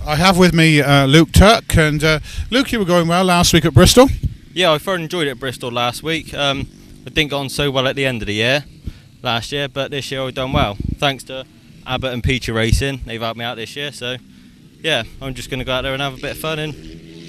I have with me Luke Tuck, and Luke, you were going well last week at Bristol. Yeah, I thoroughly enjoyed it at Bristol last week. I didn't go on so well at the end of the year last year, but this year I've done well. Thanks to Abbott and Peachy Racing, they've helped me out this year, so yeah, I'm just going to go out there and have a bit of fun and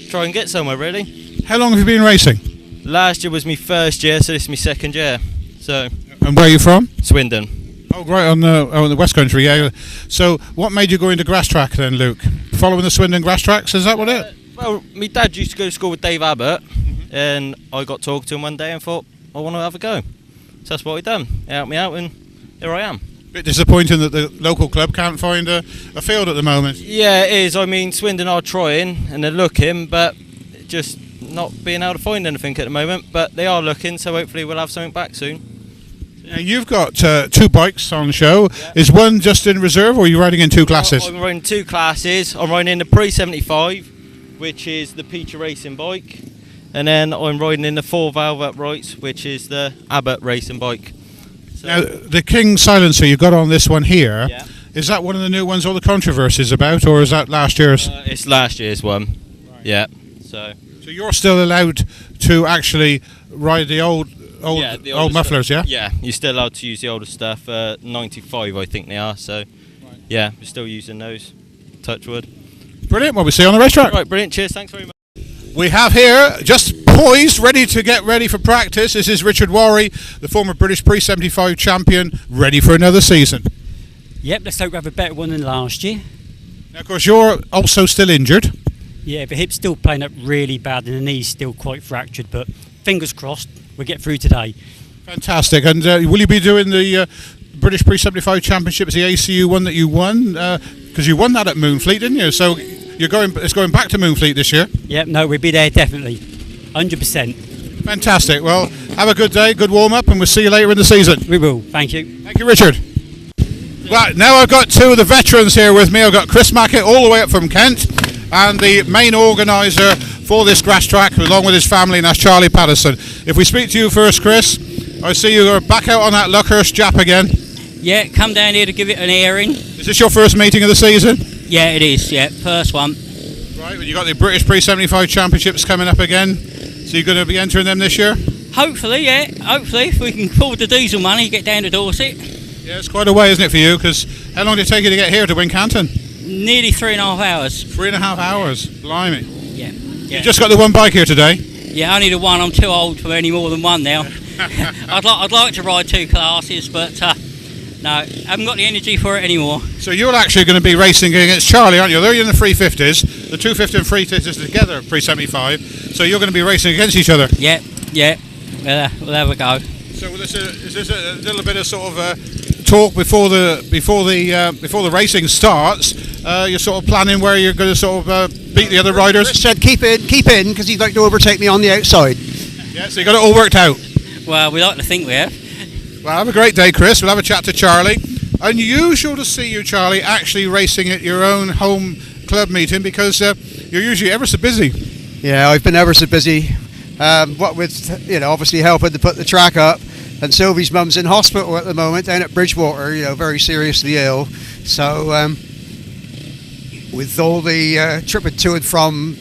try and get somewhere, really. How long have you been racing? Last year was my first year, so this is my second year. So. And where are you from? Swindon. Oh, right, on the West Country, yeah. So what made you go into grass track then, Luke? Following the Swindon grass tracks, is that what it? Well, my dad used to go to school with Dave Abbott, and I got talking to him one day and thought, I want to have a go. So that's what he done. He helped me out, and here I am. Bit disappointing that the local club can't find a field at the moment. Yeah, it is. I mean, Swindon are trying, and they're looking, but just not being able to find anything at the moment. But they are looking, so hopefully we'll have something back soon. Now you've got two bikes on show. Yeah. Is one just in reserve, or are you riding in two classes? I'm riding two classes. I'm riding in the Pre-75, which is the Peachy Racing bike, and then I'm riding in the 4-valve uprights, which is the Abbott Racing bike. So now, the King Silencer you got on this one here, yeah. Is that one of the new ones all the controversies about, or is that last year's? It's last year's one, right. Yeah. So you're still allowed to actually ride the old mufflers, stuff. Yeah? Yeah, you're still allowed to use the older stuff, 95 I think they are, so right. Yeah, we're still using those, touch wood. Brilliant, well we see you on the racetrack. Right, brilliant, cheers, thanks very much. We have here, just poised, ready to get ready for practice, this is Richard Worry, the former British Pre-75 champion, ready for another season. Yep, let's hope we have a better one than last year. Now of course you're also still injured. Yeah, the hip's still playing up really bad and the knee's still quite fractured, but fingers crossed we'll get through today. Fantastic. And will you be doing the British Pre-75 Championship, the ACU one that you won? Because you won that at Moonfleet, didn't you? So it's going back to Moonfleet this year? Yep, no, we'll be there definitely. 100%. Fantastic. Well, have a good day, good warm-up, and we'll see you later in the season. We will. Thank you. Thank you, Richard. Right, now I've got two of the veterans here with me. I've got Chris Mackett all the way up from Kent, and the main organiser for this grass track, along with his family, and that's Charlie Patterson. If we speak to you first, Chris, I see you are back out on that Luckhurst Jap again. Yeah, come down here to give it an airing. Is this your first meeting of the season? Yeah, it is, yeah, first one. Right, well, you got the British Pre-75 Championships coming up again, so you're going to be entering them this year? Hopefully, yeah, hopefully, if we can afford the diesel money, get down to Dorset. Yeah, it's quite a way, isn't it, for you? Because how long did it take you to get here to Wincanton? Nearly 3.5 hours. 3.5 hours, blimey. Yeah. You just got the one bike here today? Yeah, only the one. I'm too old for any more than one now. I'd like to ride two classes, but no, I haven't got the energy for it anymore. So you're actually going to be racing against Charlie, aren't you? They're in the 350s, the 250 and 350s together, Pre-75. So you're going to be racing against each other? Yeah, yeah. We'll have a go. So is this a little bit of sort of talk before the racing starts? You're sort of planning where you're going to sort of beat the other riders? Chris said keep in, because he'd like to overtake me on the outside. Yeah, so you got it all worked out? Well, we like to think we have. Well, have a great day, Chris. We'll have a chat to Charlie. Unusual to see you, Charlie, actually racing at your own home club meeting, because you're usually ever so busy. Yeah, I've been ever so busy. What with obviously helping to put the track up, and Sylvie's mum's in hospital at the moment down at Bridgewater, very seriously ill. So with all the tripping to and from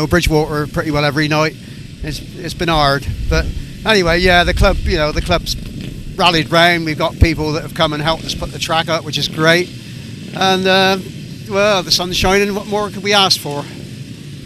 Bridgewater pretty well every night, it's been hard. But anyway, yeah, the club's rallied round. We've got people that have come and helped us put the track up, which is great. And well, the sun's shining. What more could we ask for?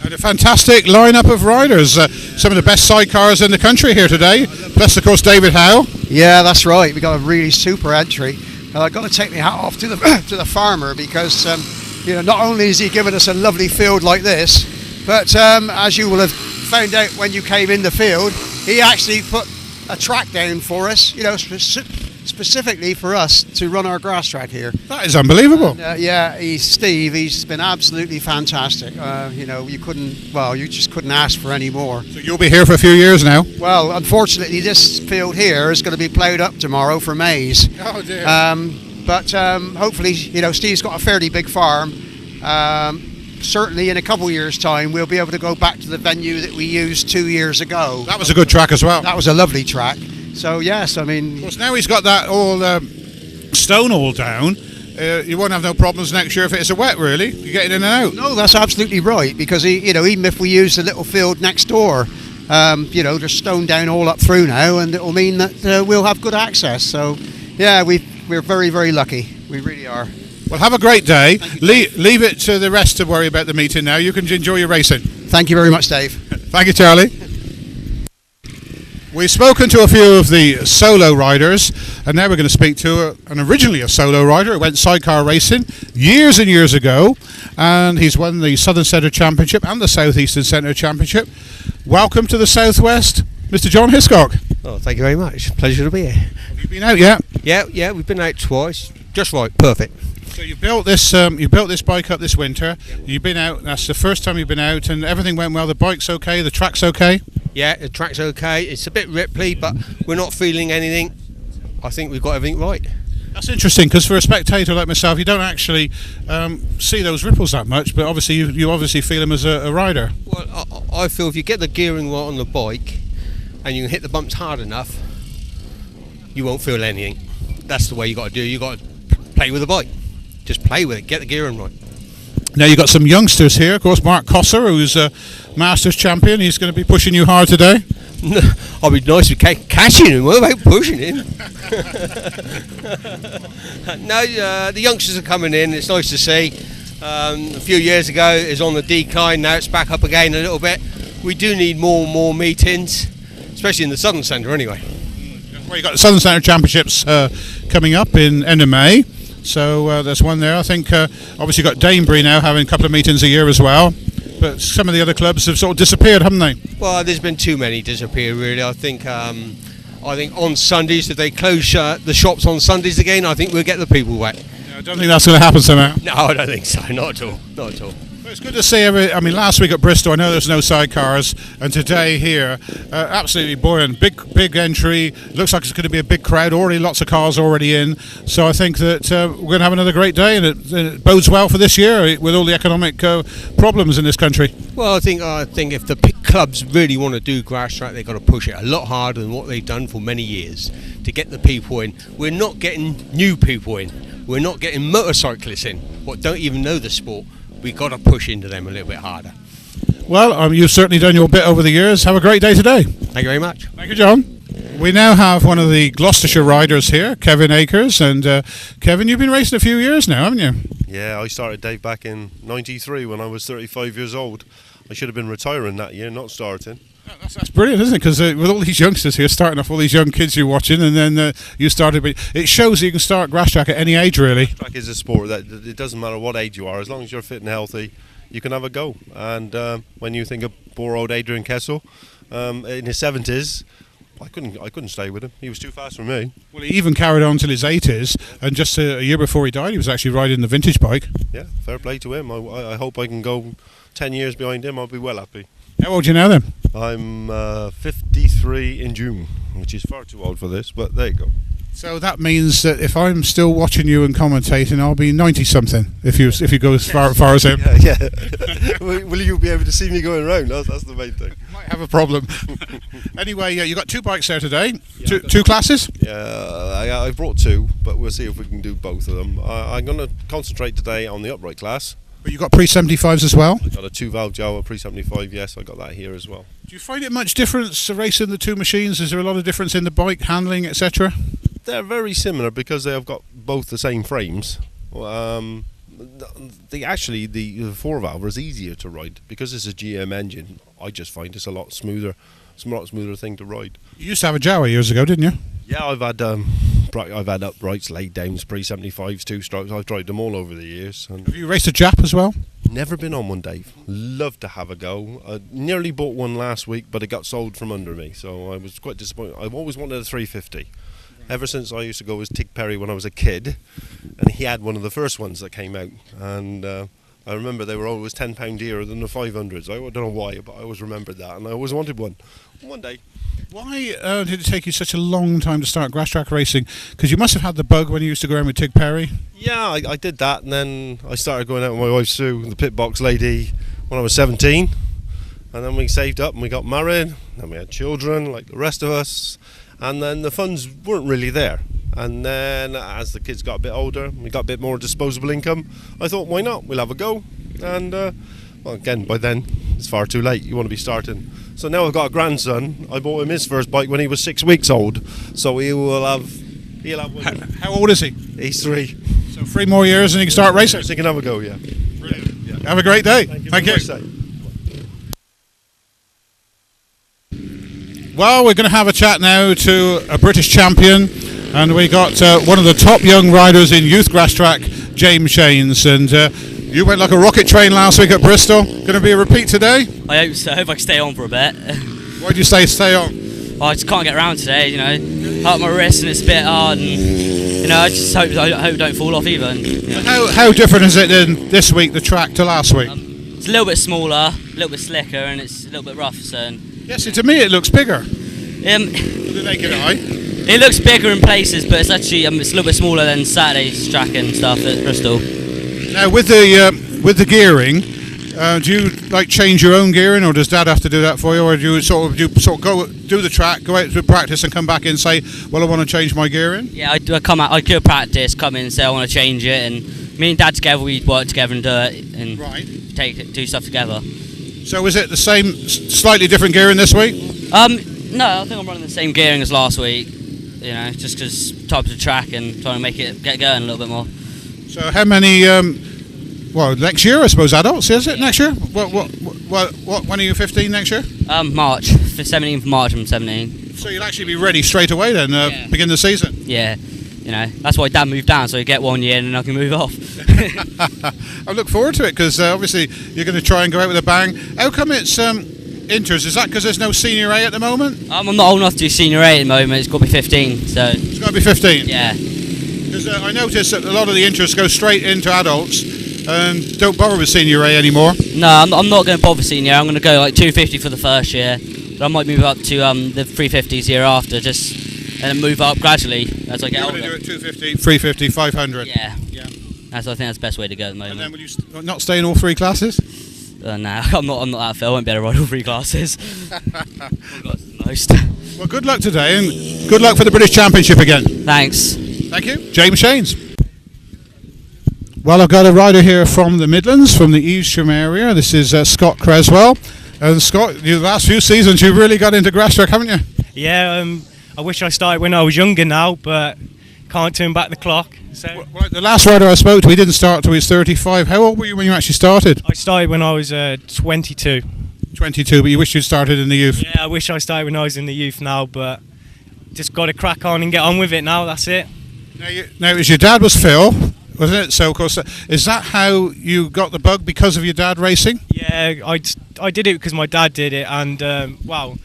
And a fantastic lineup of riders. Some of the best sidecars in the country here today. Plus, of course, David Howe. Yeah, that's right. We got a really super entry. I've got to take my hat off to the farmer, because not only has he given us a lovely field like this, but as you will have found out when you came in the field, he actually put a track down for us, specifically for us to run our grass track here. That is unbelievable. Yeah, he's been absolutely fantastic. You just couldn't ask for any more. So you'll be here for a few years now? Well, unfortunately, this field here is going to be ploughed up tomorrow for maize. Oh dear. But hopefully, Steve's got a fairly big farm. Certainly in a couple of years' time, we'll be able to go back to the venue that we used 2 years ago. That was a good track as well. That was a lovely track. So yes, I mean... Of course, now he's got that all stone all down. you won't have no problems next year if it's a wet, really. You're getting in and out. No, that's absolutely right, because even if we use the little field next door, they're stoned down all up through now, and it'll mean that we'll have good access. So, yeah, we're very, very lucky. We really are. Well, have a great day. Leave it to the rest to worry about the meeting now. You can enjoy your racing. Thank you very much, Dave. Thank you, Charlie. We've spoken to a few of the solo riders, and now we're going to speak to originally a solo rider who went sidecar racing years and years ago, and he's won the Southern Centre Championship and the South Eastern Centre Championship. Welcome to the Southwest, Mr. John Hiscock. Oh, thank you very much. Pleasure to be here. Have you been out yet? Yeah, we've been out twice. Just right, perfect. So you built this bike up this winter. You've been out. That's the first time you've been out, and everything went well. The bike's okay. The track's okay. Yeah, the track's okay. It's a bit ripply, but we're not feeling anything. I think we've got everything right. That's interesting, because for a spectator like myself, you don't actually see those ripples that much. But obviously, you obviously feel them as a rider. Well, I feel if you get the gearing right on the bike, and you can hit the bumps hard enough, you won't feel anything. That's the way you got to do. You got to play with the bike. Just play with it. Get the gearing right. Now you've got some youngsters here. Of course, Mark Cosser, who's a Masters champion. He's going to be pushing you hard today. I'll be nice with catching him. What about pushing him? No, the youngsters are coming in. It's nice to see. A few years ago it was on the decline. Now it's back up again a little bit. We do need more and more meetings, especially in the Southern Centre anyway. Well, you've got the Southern Centre Championships coming up in end of May. So there's one there. I think obviously you've got Danebury now having a couple of meetings a year as well. But some of the other clubs have sort of disappeared, haven't they? Well, there's been too many disappear, really. I think on Sundays, if they close the shops on Sundays again, I think we'll get the people back. Yeah, I don't think that's going to happen somehow. No, I don't think so. Not at all. Not at all. Well, it's good to see last week at Bristol, I know there's no sidecars, and today here, absolutely buoyant. Big entry. Looks like it's going to be a big crowd. Already lots of cars already in. So I think that we're going to have another great day, and it bodes well for this year with all the economic problems in this country. Well, I think if the clubs really want to do grass track, they've got to push it a lot harder than what they've done for many years to get the people in. We're not getting new people in. We're not getting motorcyclists in, what don't even know the sport. We've got to push into them a little bit harder. Well, you've certainly done your bit over the years. Have a great day today. Thank you very much. Thank you, John. We now have one of the Gloucestershire riders here, Kevin Akers. And Kevin, you've been racing a few years now, haven't you? Yeah, I started, Dave, back in '93 when I was 35 years old. I should have been retiring that year, not starting. That's brilliant, isn't it? Because with all these youngsters here, starting off all these young kids you're watching, and then you started. It shows that you can start grass track at any age, really. Grass track is a sport that it doesn't matter what age you are, as long as you're fit and healthy, you can have a go. And when you think of poor old Adrian Kessel in his 70s, I couldn't stay with him. He was too fast for me. Well, he even carried on till his 80s, and just a year before he died, he was actually riding the vintage bike. Yeah, fair play to him. I hope I can go 10 years behind him. I'll be well happy. How old are you now then? I'm 53 in June, which is far too old for this, but there you go. So that means that if I'm still watching you and commentating, I'll be 90-something if you go as far as him. Yeah. Will you be able to see me going around? That's the main thing. Might have a problem. Anyway, you got two bikes there today. Yeah, two classes? Yeah, I brought two, but we'll see if we can do both of them. I'm going to concentrate today on the upright class. But you got pre-75s as well? I got a 2-valve Jawa pre-75, yes, I got that here as well. Do you find it much difference racing the two machines? Is there a lot of difference in the bike handling, etc.? They're very similar because they have got both the same frames. The 4-valve is easier to ride because it's a GM engine. I just find it's a lot smoother thing to ride. You used to have a Jawa years ago, didn't you? Yeah, I've had uprights, laid downs, pre-75s, 2-strokes. I've tried them all over the years. And have you raced a Jap as well? Never been on one, Dave. Love to have a go. I nearly bought one last week, but it got sold from under me, so I was quite disappointed. I've always wanted a 350. Ever since I used to go with Tig Perry when I was a kid, and he had one of the first ones that came out, and I remember they were always £10 dearer than the 500s. I don't know why, but I always remembered that, and I always wanted one day. Why did it take you such a long time to start grass track racing? Because you must have had the bug when you used to go around with Tig Perry. Yeah, I did that, and then I started going out with my wife Sue, the pit box lady, when I was 17, and then we saved up and we got married, and we had children like the rest of us, and then the funds weren't really there. And then as the kids got a bit older, we got a bit more disposable income, I thought, why not? We'll have a go. And well, again, by then it's far too late. You want to be starting. So now I've got a grandson. I bought him his first bike when he was 6 weeks old. So he'll have one. How old is he? He's 3. So 3 more years and he can start racing. So he can have a go, yeah. Brilliant. Yeah. Have a great day. Thank you. Well, we're going to have a chat now to a British champion, and we got one of the top young riders in youth grass track, James Shanes, and you went like a rocket train last week at Bristol. Going to be a repeat today? I hope so. I hope I can stay on for a bit. Why do you stay on? Oh, I just can't get around today, you know. Hurt my wrist and it's a bit hard, and you know, I just hope I don't fall off either. And, you know. How different is it in this week, the track, to last week? It's a little bit smaller, a little bit slicker, and it's a little bit rough. So. Yes, to me it looks bigger. With the naked eye. It looks bigger in places, but it's actually it's a little bit smaller than Saturday's track and stuff at Bristol. Now with the gearing, do you like change your own gearing, or does Dad have to do that for you, or do you sort of go do the track, go out to practice, and come back in and say, well, I want to change my gearing? Yeah, I go practice, come in and say I want to change it, and me and Dad together we work together and do it, and do stuff together. So is it the same, slightly different gearing this week? No, I think I'm running the same gearing as last week. You know, just because type of track and trying to make it get going a little bit more. So how many? Well, next year I suppose adults, is it next year? What? When are you 15 next year? March, 17th March. I'm 17. So you'll actually be ready straight away then, begin the season. Yeah. You know, that's why Dad moved down, so he get 1 year and then I can move off. I look forward to it because obviously you're going to try and go out with a bang. How come it's inters? Is that because there's no senior A at the moment? I'm not old enough to do senior A at the moment. It's got to be 15. So it's got to be 15. Yeah. Because I noticed that a lot of the inters go straight into adults and don't bother with senior A anymore. No, I'm not going to bother senior. I'm going to go like 250 for the first year. But I might move up to the 350s year after, just and then move up gradually as I get older. You're going to do it 250, 350, 500. Yeah. I think that's the best way to go at the moment. And then will you not stay in all 3 classes? No, I'm not that fit. I won't be able to ride all 3 classes. Most. Well, good luck today, and good luck for the British Championship again. Thanks. Thank you. James Shanes. Well, I've got a rider here from the Midlands, from the Evesham area. This is Scott Creswell. And Scott, the last few seasons you've really got into grass track, haven't you? Yeah, I wish I started when I was younger now, but can't turn back the clock. So well, the last rider I spoke to, he didn't start till he was 35. How old were you when you actually started? I started when I was 22. 22, but you wish you'd started in the youth? Yeah, I wish I started when I was in the youth now, but just got to crack on and get on with it now, that's it. Now it was your dad was Phil, wasn't it? So, of course, is that how you got the bug, because of your dad racing? Yeah, I did it because my dad did it, and, well,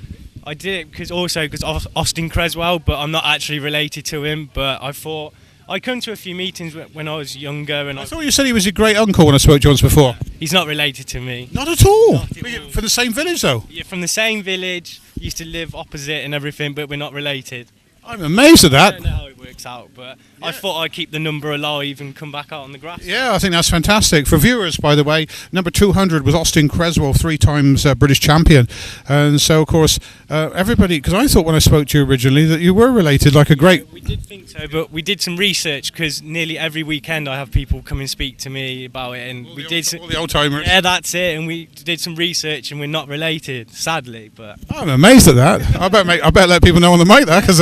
I did it because Austin Creswell, but I'm not actually related to him, but I thought I come to a few meetings when I was younger, and I thought you said he was your great uncle when I spoke to you once before. He's not related to me. Not at all. From the same village, though. Yeah, from the same village. Used to live opposite and everything, but we're not related. I'm amazed at that. I don't know how it works out, but I thought I'd keep the number alive and come back out on the grass. Yeah, I think that's fantastic. For viewers, by the way, number 200 was Austin Creswell, 3 times British champion. And so, of course, everybody, because I thought when I spoke to you originally that you were related, like a great... We did think so, but we did some research, because nearly every weekend I have people come and speak to me about it. And all the old-timers. Yeah, that's it. And we did some research, and we're not related, sadly. But I'm amazed at that. I better let people know on the mic that, because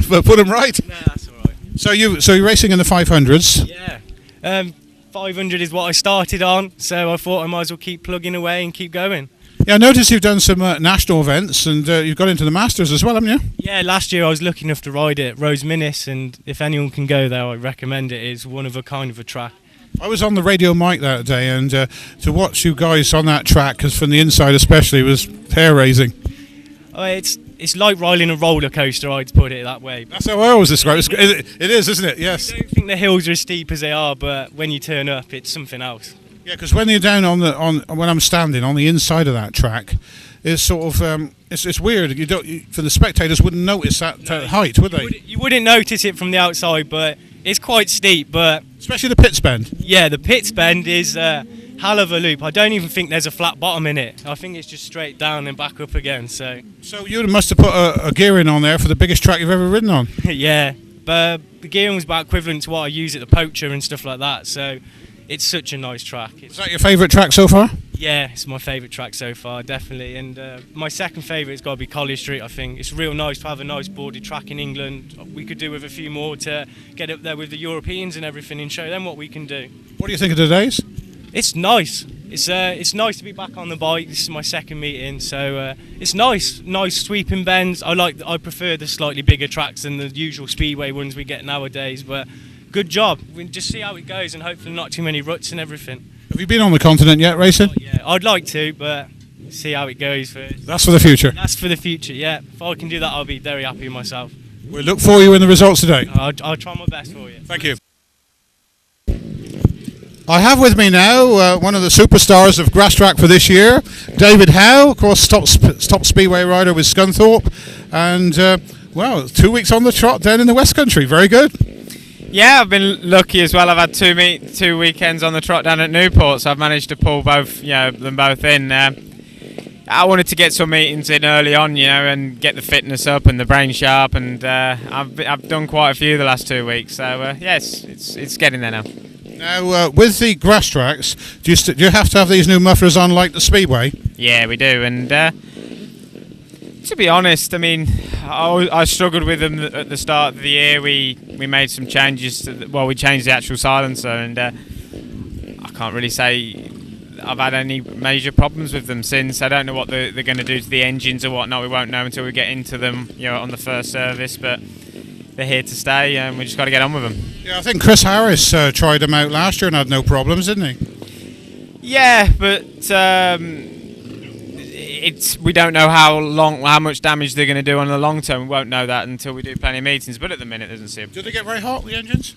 but put them right. No, that's all right. So you're racing in the 500s? Yeah. 500 is what I started on, so I thought I might as well keep plugging away and keep going. Yeah, I noticed you've done some national events, and you've got into the Masters as well, haven't you? Yeah, last year I was lucky enough to ride it at Rose Minnis, and if anyone can go there, I recommend it. It's one of a kind of a track. I was on the radio mic that day, and to watch you guys on that track, because from the inside especially, was hair-raising. It's like riding a roller coaster, I'd put it that way. That's how I always describe it. It is, isn't it? Yes. I don't think the hills are as steep as they are, but when you turn up, it's something else. Yeah, because when you're down when I'm standing on the inside of that track, it's sort of it's weird. For the spectators wouldn't notice that height, would they? You wouldn't notice it from the outside, but it's quite steep. But especially the pits bend. Yeah, the pits bend is hell of a loop. I don't even think there's a flat bottom in it. I think it's just straight down and back up again. So you must have put a gearing on there for the biggest track you've ever ridden on. Yeah, the gearing was about equivalent to what I use at the Poacher and stuff like that. So it's such a nice track. Is that your favourite track so far? Yeah, it's my favourite track so far, definitely. And my second favourite has got to be Collier Street, I think. It's real nice to have a nice boarded track in England. We could do with a few more to get up there with the Europeans and everything and show them what we can do. What do you think of today's? It's nice. It's nice to be back on the bike. This is my second meeting, so it's nice sweeping bends. I prefer the slightly bigger tracks than the usual speedway ones we get nowadays, but good job. We'll just see how it goes and hopefully not too many ruts and everything. Have you been on the continent yet, racing? Yeah, I'd like to, but see how it goes first. That's for the future. That's for the future, yeah. If I can do that, I'll be very happy with myself. We'll look for you in the results today. I'll try my best for you. Thank you. I have with me now one of the superstars of grass track for this year, David Howe, of course, top speedway rider with Scunthorpe, and well, 2 weeks on the trot down in the West Country. Very good. Yeah, I've been lucky as well. I've had two weekends on the trot down at Newport, so I've managed to pull them both in. I wanted to get some meetings in early on, and get the fitness up and the brain sharp, and I've done quite a few the last 2 weeks. So yes, it's getting there now. Now, with the grass tracks, do you have to have these new mufflers on like the speedway? Yeah, we do, and to be honest, I mean, I struggled with them at the start of the year. We made some changes. We changed the actual silencer, and I can't really say I've had any major problems with them since. I don't know what they're going to do to the engines or whatnot. We won't know until we get into them, on the first service. But they're here to stay, and we just got to get on with them. Yeah, I think Chris Harris tried them out last year and had no problems, didn't he? Yeah, but we don't know how much damage they're going to do on the long term. We won't know that until we do plenty of meetings. But at the minute, it doesn't seem. Do they get very hot, the engines?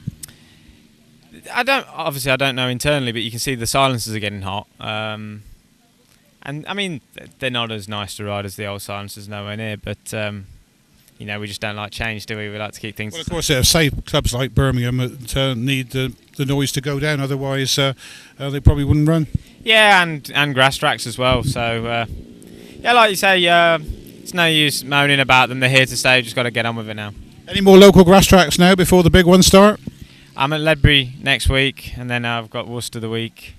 I don't know internally, but you can see the silencers are getting hot. And I mean, they're not as nice to ride as the old silencers, nowhere near. But we just don't like change, do we? We like to keep things. Well, of course, say clubs like Birmingham need the noise to go down, otherwise they probably wouldn't run. Yeah, and grass tracks as well. So yeah, like you say, it's no use moaning about them. They're here to stay. Just got to get on with it now. Any more local grass tracks now before the big ones start? I'm at Ledbury next week, and then I've got Worcester the week.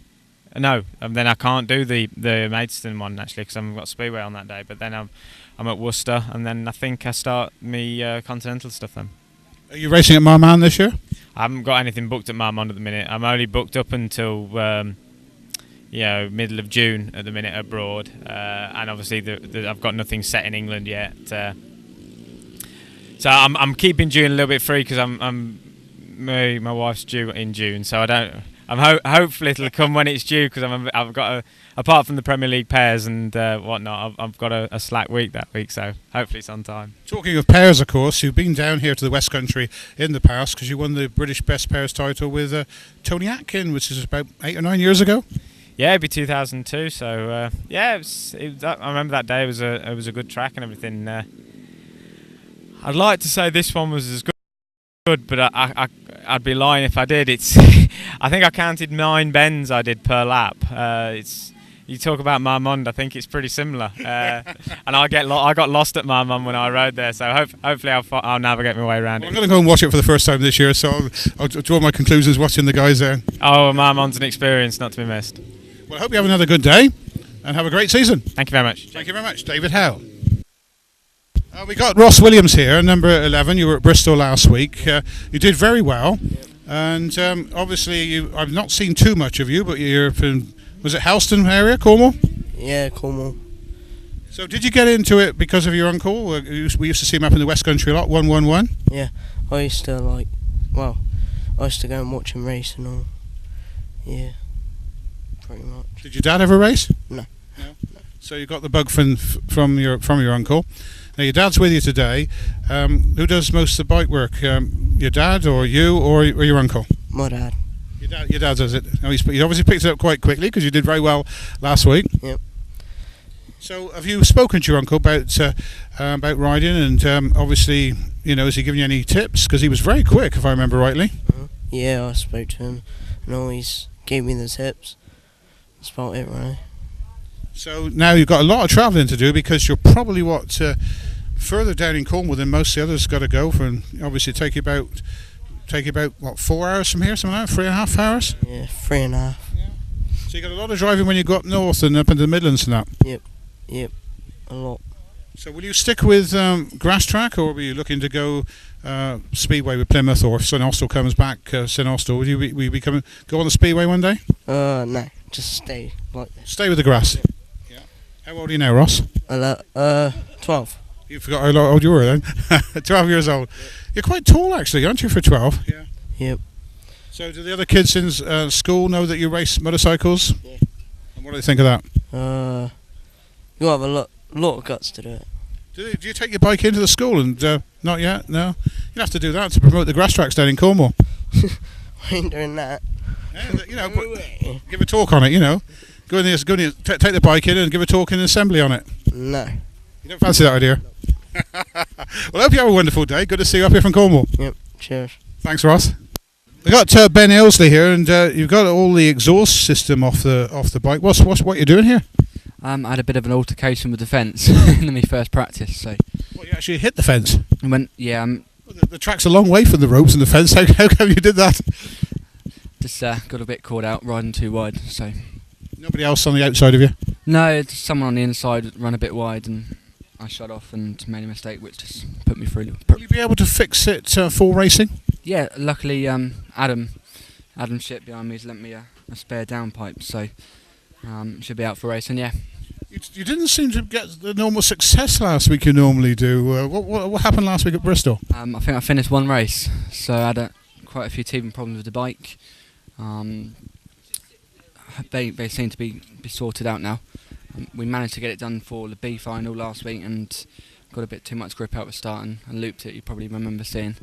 No, and then I can't do the Maidstone one actually because I've got Speedway on that day. But then I'm at Worcester, and then I think I start me continental stuff then. Are you racing at Marmande this year? I haven't got anything booked at Marmande at the minute. I'm only booked up until middle of June at the minute abroad, and obviously I've got nothing set in England yet. So I'm keeping June a little bit free because my wife's due in June, so I don't. Hopefully it'll come when it's due because I've got apart from the Premier League pairs and whatnot, I've got a slack week that week, so hopefully it's on time. Talking of pairs, of course, you've been down here to the West Country in the past because you won the British Best Pairs title with Tony Atkin, which is about 8 or 9 years ago. Yeah, it'd be 2002. So yeah, I remember that day. It was a good track and everything. I'd like to say this one was as good, but I'd be lying if I did. It's I think I counted 9 bends I did per lap. You talk about Marmande, I think it's pretty similar. And I got lost at Marmande when I rode there, so hopefully I'll navigate my way around it. I'm going to go and watch it for the first time this year, so I'll draw my conclusions watching the guys there. Oh, Marmonde's an experience not to be missed. Well, I hope you have another good day and have a great season. Thank you very much. Thank you very much, David Howe. We got Ross Williams here, number 11. You were at Bristol last week. You did very well, and obviously I've not seen too much of you, but you're from, was it Helston area, Cornwall? Yeah, Cornwall. So did you get into it because of your uncle? We used to see him up in the West Country a lot, 111. Yeah, I used to go and watch him race and all. Yeah, pretty much. Did your dad ever race? No. So you got the bug from your uncle. Now your dad's with you today. Who does most of the bike work? Your dad, or you, or your uncle? My dad. Your dad does it. Now he obviously picked it up quite quickly because you did very well last week. Yep. So have you spoken to your uncle about riding, and obviously, has he given you any tips? Because he was very quick, if I remember rightly. Yeah, I spoke to him and always gave me the tips. That's about it, really. So now you've got a lot of travelling to do because you're probably 4 further down in Cornwall than most of the others got to go for, and obviously take you about what, 4 hours from here, something like that, 3.5 hours. Yeah, 3.5. So you got a lot of driving when you go up north and up into the Midlands and that. Yep, a lot. So will you stick with grass track, or were you looking to go speedway with Plymouth, or if St Austell comes back, St Austell, will you be coming, go on the speedway one day? No, just stay like this. Stay with the grass. Yeah. How old are you now, Ross? 12. You forgot how old you were then. 12 years old. You're quite tall actually, aren't you, for 12? Yeah. Yep. So do the other kids in school know that you race motorcycles? Yeah. And what do they think of that? You have a lot of guts to do it. Do you take your bike into the school and not yet? No? You'll have to do that to promote the grass tracks down in Cornwall. I ain't doing that. Yeah, give a talk on it, Go in there, take the bike in and give a talk in an assembly on it. No. You don't fancy that idea? Well, I hope you have a wonderful day. Good to see you up here from Cornwall. Yep, cheers. Thanks, Ross. We got Ben Ailsley here, and you've got all the exhaust system off the bike. What you're doing here? I had a bit of an altercation with the fence in my first practice. So. Well, you actually hit the fence? I went, yeah. The track's a long way from the ropes and the fence. How come you did that? Just got a bit caught out riding too wide. So. Nobody else on the outside of you? No, someone on the inside ran a bit wide, and I shut off and made a mistake, which just put me through. Will you be able to fix it for racing? Yeah, luckily Adam Ship behind me has lent me a spare downpipe, so should be out for racing. Yeah. You didn't seem to get the normal success last week you normally do. What happened last week at Bristol? I think I finished one race, so I had quite a few teething problems with the bike. They seem to be sorted out now. We managed to get it done for the B final last week and got a bit too much grip out the start and looped it, you probably remember seeing.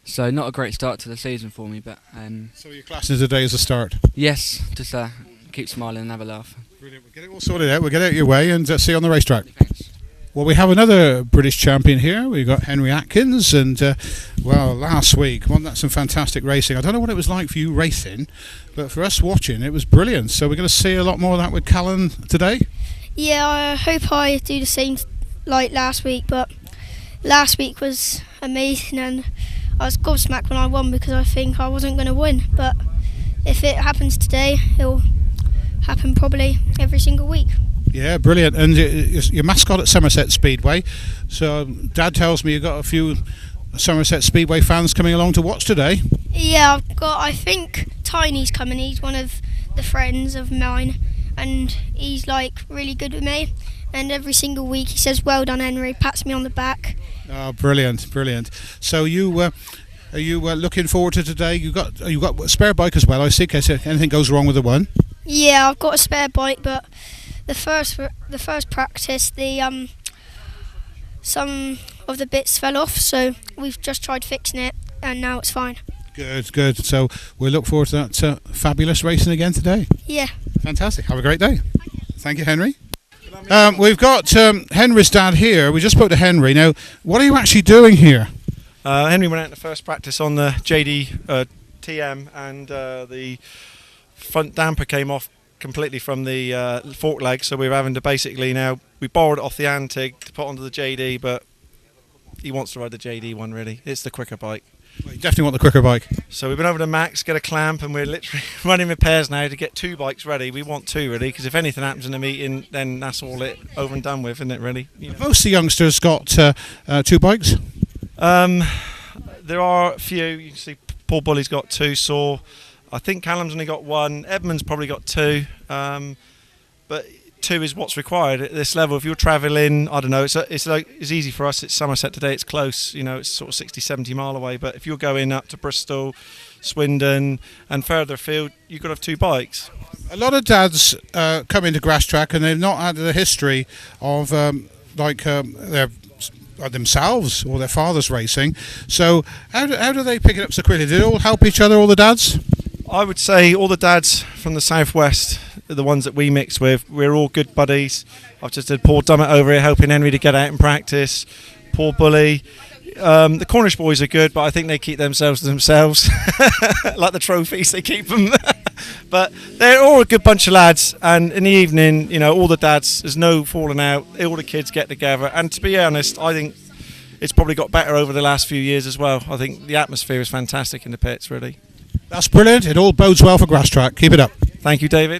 So not a great start to the season for me, but... So your class is today as a start? Yes, just keep smiling and have a laugh. Brilliant. We'll get it all sorted out, we'll get it out your way and see you on the racetrack. Thanks. Well, we have another British champion here. We've got Henry Atkins, and last week wasn't that some fantastic racing? I don't know what it was like for you racing, but for us watching, it was brilliant. So we're going to see a lot more of that with Callan today. Yeah, I hope I do the same like last week, but last week was amazing, and I was gobsmacked when I won because I think I wasn't going to win. But if it happens today, it'll happen probably every single week. Yeah, brilliant. And your mascot at Somerset Speedway. So Dad tells me you've got a few Somerset Speedway fans coming along to watch today. Yeah, I think Tiny's coming. He's one of the friends of mine, and he's like really good with me. And every single week he says, "Well done, Henry," pats me on the back. Oh, brilliant. So are you looking forward to today? You got a spare bike as well, I see, in case anything goes wrong with the one. Yeah, I've got a spare bike, but the first practice, some of the bits fell off, so we've just tried fixing it, and now it's fine. Good. So we'll look forward to that fabulous racing again today. Yeah. Fantastic. Have a great day. Thank you, Henry. We've got Henry's dad here. We just spoke to Henry. Now, what are you actually doing here? Henry went out to first practice on the JD TM, and the front damper came off completely from the fork leg, so we're having to basically now, we borrowed it off the Antig to put onto the JD, but he wants to ride the JD one really. It's the quicker bike. Well, you definitely want the quicker bike. So we've been over to Max, get a clamp, and we're literally running repairs now to get two bikes ready. We want two really, because if anything happens in the meeting, then that's all it over and done with, isn't it really? Most of the youngsters got two bikes? There are a few. You can see Paul Bully's got two, so I think Callum's only got one. Edmund's probably got two, but two is what's required at this level. If you're travelling, I don't know, it's easy for us. It's Somerset today, it's close, it's sort of 60-70 mile away, but if you're going up to Bristol, Swindon and further afield, you've got to have two bikes. A lot of dads come into grass track and they've not had the history of their themselves or their fathers racing. So how do they pick it up so quickly? Do they all help each other, all the dads? I would say all the dads from the southwest, the ones that we mix with, we're all good buddies. I've just had Paul Dummett over here helping Henry to get out and practice. Paul Bully. The Cornish boys are good, but I think they keep themselves to themselves. Like the trophies, they keep them. But they're all a good bunch of lads, and in the evening, all the dads, there's no falling out. All the kids get together, and to be honest, I think it's probably got better over the last few years as well. I think the atmosphere is fantastic in the pits, really. That's brilliant. It all bodes well for grass track. Keep it up. Thank you, David.